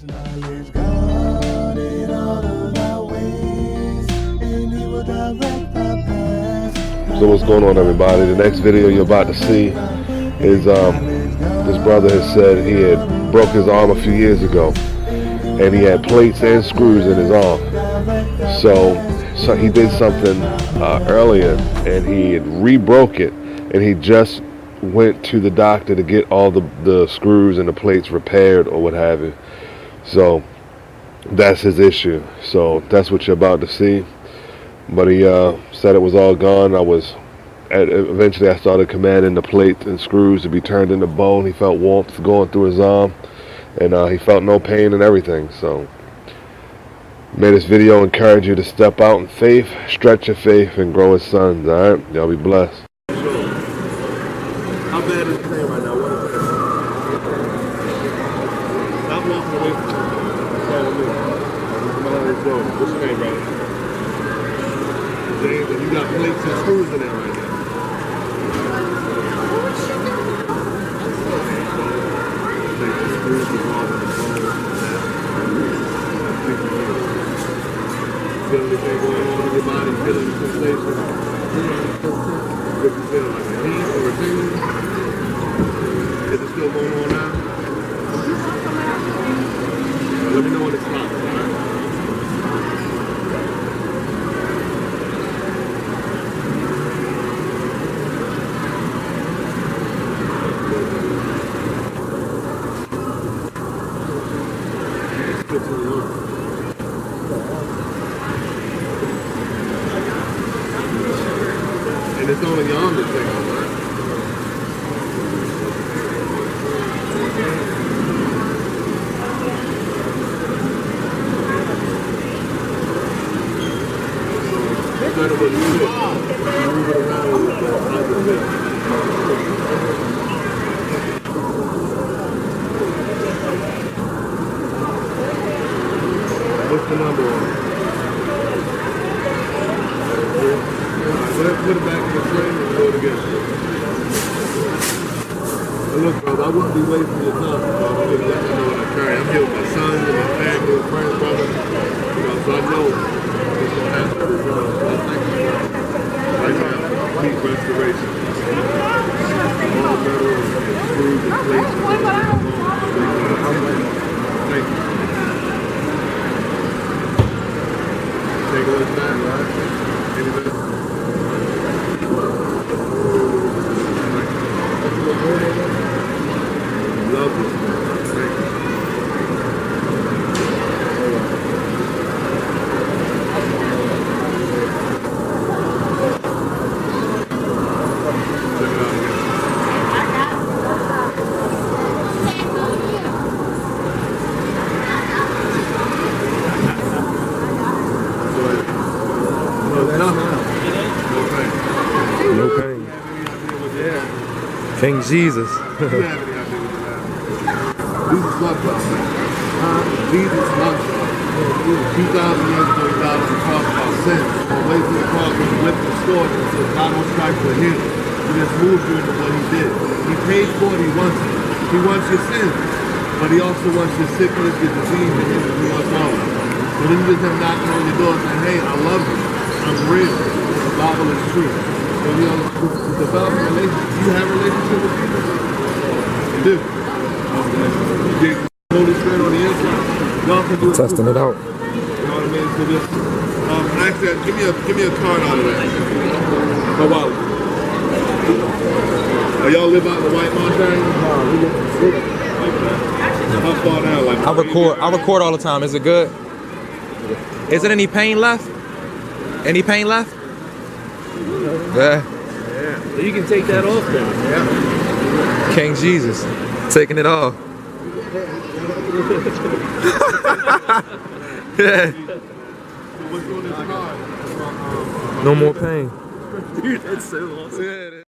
Knowledge God in all of our ways, and He will direct our path. So what's going on, everybody? The next video you're about to see is this brother has said he had broke his arm a few years ago, and he had plates and screws in his arm. So he did something earlier, and he had re-broke it, and he just went to the doctor to get all the screws and the plates repaired or what have you. So that's his issue. So that's what you're about to see. But he said it was all gone. Eventually I started commanding the plates and screws to be turned into bone. He felt warmth going through his arm, and he felt no pain and everything. So may this video encourage you to step out in faith, stretch your faith, and grow as sons. All right, y'all be blessed. How bad is the pain right now? What is it? Stop walking away from me. Follow me. Come on, let's go. What's your name, brother? James, and you got plates and screws in there right now. Take the screws and all in the bone. Feel anything going on in your body? Feel any sensation? What you feel, like a heat or a pain? Is it still going on now? Let me know when it stops, alright? It's good to the arm. And it's only your arm that's taking, right? Move it around with the what's the number on it? Let's put it back in the frame and go together. Look, brother, I wouldn't be waiting for your time, bro. I'm going to let you know what I carry. I'm here with my son and my family and friends, brother. So I know what's going to happen to this arm. So I thank you for right now, complete restoration. All metal and screws and plates. Thank you. Take a look back, right? Any better? Love this, man. Thank you. Check it out again. No pain. King Jesus. Jesus loved us, man. Jesus loved us. 2,000 years ago, he died on the cross for our sins. On the way to the cross, he lifted the sword and said, God don't strike for him. He just moved you into what he did. He paid for it, he wants it. He wants your sins. But he also wants your sickness, your disease, and he wants all of it. So then you just have knocking on your door saying, hey, I love you. I'm real. The Bible is true. So you know, to develop a relationship, do you have a relationship with Jesus? You do. You get the Holy Spirit on the inside. Y'all can do it. Testing it out. You know what I mean? So just, actually, give me a card out of that. My wallet. Oh, y'all live out in the White Marsh area? No, we live in the city. How far down? Like I record all the time. Is it good? Is it any pain left? Any pain left? Yeah. So you can take that off then. Yeah. King Jesus. Taking it off. Yeah. What's on this card? No more pain. Dude, that's so awesome.